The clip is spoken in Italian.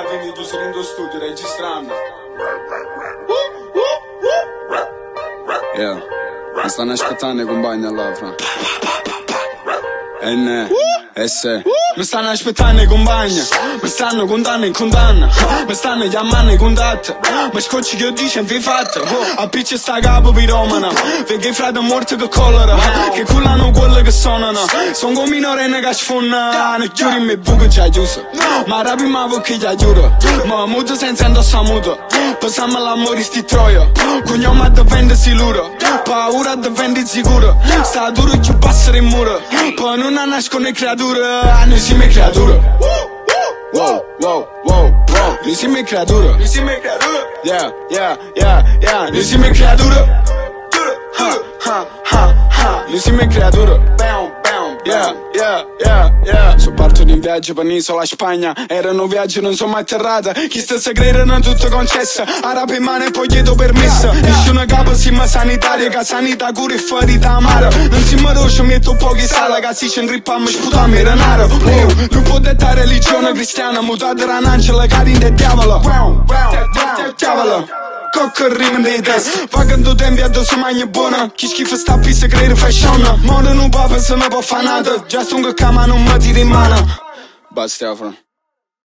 Quindi giusto in studio registrando. Yeah, mi stanno aspettando i compagni là, fra. Mi stanno aspettando i compagni, mi stanno contando in condanna, mi stanno chiamando in contatto, ma scocci che io dice vi fatto, a piccia sta capo piromana, perché i frati morti che collera, che cullano quello che suonano, sono come minorenne che sfondano, chiudi mi buco già chiuso, ma rapi ma che già chiudo, ma muto senza indossa muto, passiamo all'amore sti troia, cognome a difendersi loro, paura a difendere sicuro, sta duro che passare in muro, poi non nascono creature, noi siamo creature. Wow, wow, wow, wow, noi siamo creature. Noi siamo creature. Yeah, yeah, yeah, yeah, noi siamo creature. Ha, ha, ha, ha, noi siamo creature. Bam, bam, yeah, yeah, yeah, yeah. So parto di un viaggio per l'isola Spagna, erano viaggi non sono mai atterrata, chi stesse credendo tutto concessa, arabo in mano e poi chiedo permesso, esce una capa sima sanitaria, che sanità cura e fuori da mare, non si moroce, metto pochi sala, che si c'enrippa sputami renaro, non può dettare religione cristiana, mutate l'angela, cari del diavolo, diavolo. Cocco rime dei test, vagando tempi addosso magna buona, chi schifo sta pista crede fashion, modo non papa se ne può fanata, già sono che cama non mi tira in mano. Basta, fra.